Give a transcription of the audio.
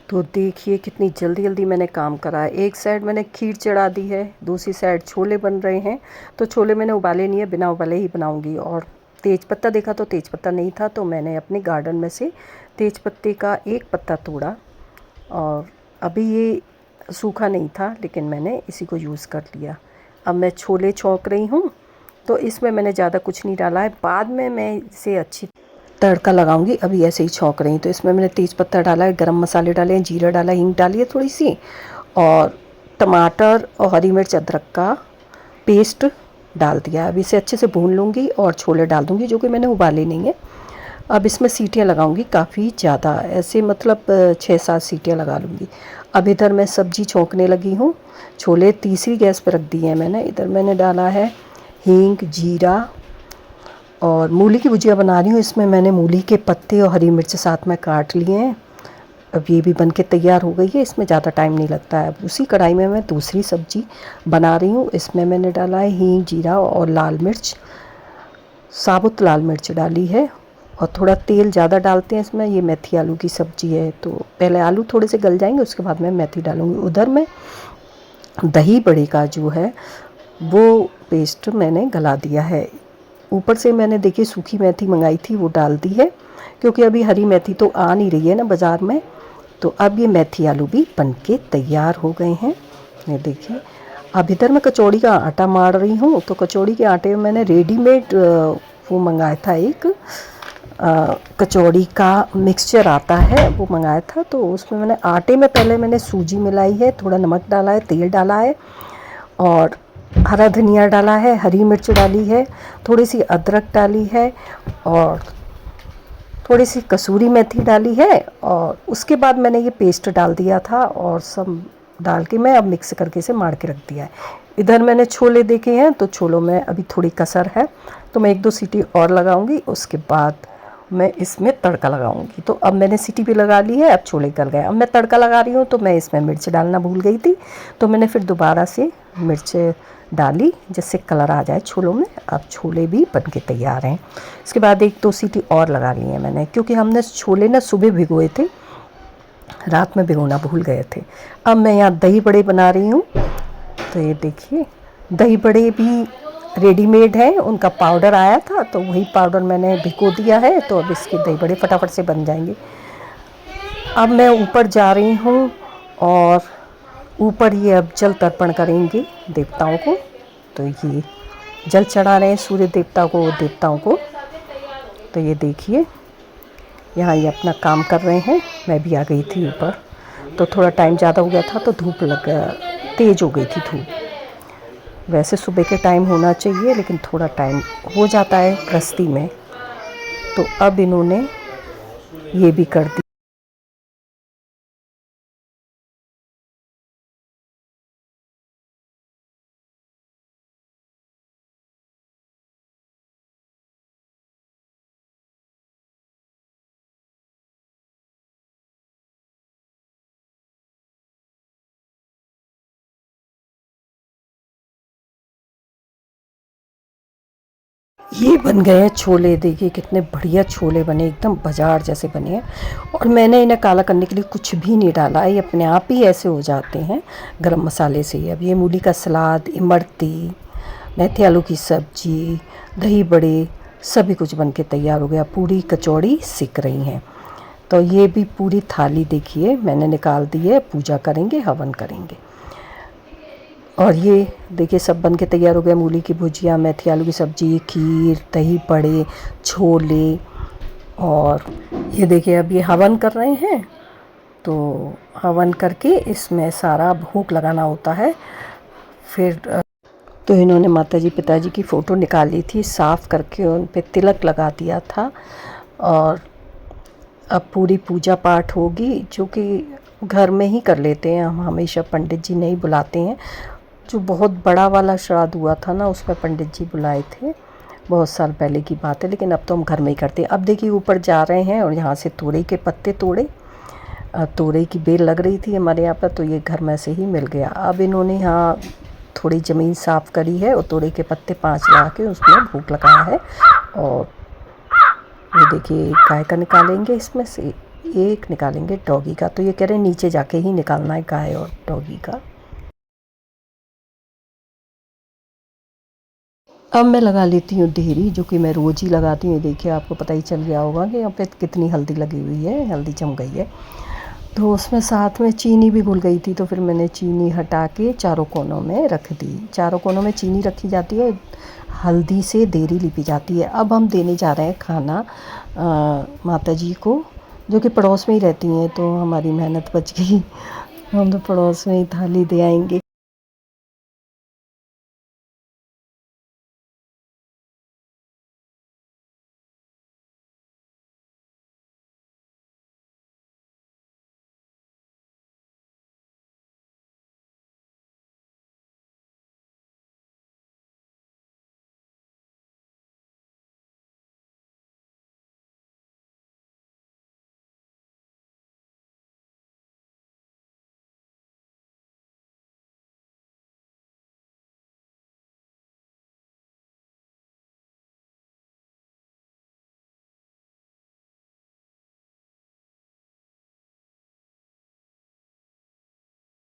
तो देखिए कितनी जल्दी जल्दी मैंने काम करा है। एक साइड मैंने खीर चढ़ा दी है, दूसरी साइड छोले बन रहे हैं। तो छोले मैंने उबाले नहीं है, बिना उबाले ही बनाऊंगी। और तेज पत्ता देखा तो तेज पत्ता नहीं था, तो मैंने अपने गार्डन में से तेज पत्ते का एक पत्ता तोड़ा। और अभी ये सूखा नहीं था, लेकिन मैंने इसी को यूज़ कर लिया। अब मैं छोले छौंक रही हूँ, तो इसमें मैंने ज़्यादा कुछ नहीं डाला है। बाद में मैं इसे अच्छी तड़का लगाऊंगी। अभी ऐसे ही छौंक रही। तो इसमें मैंने तेज पत्ता डाला है, गरम मसाले डाले हैं, जीरा डाला, हींग डाली है थोड़ी सी, और टमाटर और हरी मिर्च अदरक का पेस्ट डाल दिया। अब इसे अच्छे से भून लूँगी और छोले डाल दूँगी, जो कि मैंने उबाले नहीं है। अब इसमें सीटियाँ लगाऊंगी काफ़ी ज़्यादा, ऐसे मतलब 6-7 सीटियाँ लगा लूँगी। अब इधर मैं सब्ज़ी छौंकने लगी हूँ। छोले तीसरी गैस पर रख दिए हैं मैंने। इधर मैंने डाला है हींग, जीरा, और मूली की भुजिया बना रही हूँ। इसमें मैंने मूली के पत्ते और हरी मिर्च साथ में काट लिए हैं। अब ये भी बन के तैयार हो गई है, इसमें ज़्यादा टाइम नहीं लगता है। अब उसी कढ़ाई में मैं दूसरी सब्जी बना रही हूँ। इसमें मैंने डाला है हींग, जीरा और लाल मिर्च, साबुत लाल मिर्च डाली है, और थोड़ा तेल ज़्यादा डालते हैं इसमें। ये मेथी आलू की सब्ज़ी है, तो पहले आलू थोड़े से गल जाएंगे, उसके बाद मैं मेथी डालूँगी। उधर मैं दही बड़े का जो है वो पेस्ट मैंने गला दिया है। ऊपर से मैंने देखिए सूखी मेथी मंगाई थी, वो डाल दी है, क्योंकि अभी हरी मेथी तो आ नहीं रही है ना बाज़ार में। तो अब ये मेथी आलू भी बन के तैयार हो गए हैं। ये देखिए। अब इधर मैं कचौड़ी का आटा मार रही हूँ। तो कचौड़ी के आटे में मैंने रेडीमेड वो मंगाया था, एक कचौड़ी का मिक्सचर आता है, वो मंगाया था। तो उसमें मैंने आटे में पहले मैंने सूजी मिलाई है, थोड़ा नमक डाला है, तेल डाला है, और हरा धनिया डाला है, हरी मिर्च डाली है, थोड़ी सी अदरक डाली है, और थोड़ी सी कसूरी मेथी डाली है। और उसके बाद मैंने ये पेस्ट डाल दिया था, और सब डाल के मैं अब मिक्स करके इसे मार के रख दिया है। इधर मैंने छोले देखे हैं, तो छोलों में अभी थोड़ी कसर है, तो मैं 1-2 सीटी और लगाऊंगी। उसके बाद मैं इसमें तड़का लगाऊंगी। तो अब मैंने सीटी भी लगा ली है, अब छोले गल गए। अब मैं तड़का लगा रही हूँ, तो मैं इसमें मिर्च डालना भूल गई थी, तो मैंने फिर दोबारा से मिर्च डाली जिससे कलर आ जाए छोलों में। अब छोले भी बन के तैयार हैं। इसके बाद 1-2 सीटी और लगा ली है मैंने, क्योंकि हमने छोले ना सुबह भिगोए थे, रात में भिगोना भूल गए थे। अब मैं यहाँ दही बड़े बना रही हूँ। तो ये देखिए, दही बड़े भी रेडीमेड है, उनका पाउडर आया था तो वही पाउडर मैंने भिगो दिया है, तो अब इसके दही बड़े फटाफट से बन जाएंगे। अब मैं ऊपर जा रही हूँ और ऊपर ये अब जल तर्पण करेंगे देवताओं को। तो ये जल चढ़ा रहे हैं सूर्य देवता को, देवताओं को। तो ये देखिए, यहाँ ये अपना काम कर रहे हैं। मैं भी आ गई थी ऊपर, तो थोड़ा टाइम ज़्यादा हो गया था, तो धूप लग गया, तेज़ हो गई थी धूप। वैसे सुबह के टाइम होना चाहिए, लेकिन थोड़ा टाइम हो जाता है गृहस्थी में। तो अब इन्होंने ये भी कर दिया। ये बन गए हैं छोले। देखिए कितने बढ़िया छोले बने, एकदम बाजार जैसे बने हैं। और मैंने इन्हें काला करने के लिए कुछ भी नहीं डाला, ये अपने आप ही ऐसे हो जाते हैं गरम मसाले से। अब ये मूली का सलाद, इमरती, मेथी आलू की सब्जी, दही बड़े, सभी कुछ बन के तैयार हो गया। पूरी कचौड़ी सिक रही हैं। तो ये भी पूरी थाली देखिए मैंने निकाल दी है, पूजा करेंगे, हवन करेंगे। और ये देखिए सब बन के तैयार हो गया। मूली की भुजिया, मेथी आलू की सब्ज़ी, खीर, दही बड़े, छोले। और ये देखिए अब ये हवन कर रहे हैं, तो हवन करके इसमें सारा भोग लगाना होता है। फिर तो इन्होंने माताजी पिताजी की फ़ोटो निकाली थी, साफ़ करके उन पे तिलक लगा दिया था। और अब पूरी पूजा पाठ होगी, जो कि घर में ही कर लेते हैं हम, हमेशा पंडित जी नहीं बुलाते हैं। जो बहुत बड़ा वाला श्राद्ध हुआ था ना, उसमें पंडित जी बुलाए थे, बहुत साल पहले की बात है। लेकिन अब तो हम घर में ही करते हैं। अब देखिए ऊपर जा रहे हैं और यहाँ से तोरई के पत्ते तोड़े। तोरई की बेल लग रही थी हमारे यहाँ पर, तो ये घर में से ही मिल गया। अब इन्होंने यहाँ थोड़ी ज़मीन साफ़ करी है और तोरई के पत्ते 5 लगा के उसमें भोग लगाया है। और ये देखिए गाय का निकालेंगे, इसमें से एक निकालेंगे डॉगी का। तो ये कह रहे हैं नीचे जाके ही निकालना है गाय और डॉगी का। अब मैं लगा लेती हूँ देहरी, जो कि मैं रोज़ ही लगाती हूँ। देखिए आपको पता ही चल गया होगा कि यहाँ पे कितनी हल्दी लगी हुई है, हल्दी जम गई है। तो उसमें साथ में चीनी भी घुल गई थी, तो फिर मैंने चीनी हटा के चारों कोनों में रख दी। चारों कोनों में चीनी रखी जाती है, हल्दी से देहरी लिपी जाती है। अब हम देने जा रहे हैं खाना माता जी को, जो कि पड़ोस में ही रहती हैं। तो हमारी मेहनत बच गई, हम तो पड़ोस में ही थाली दे आएंगे।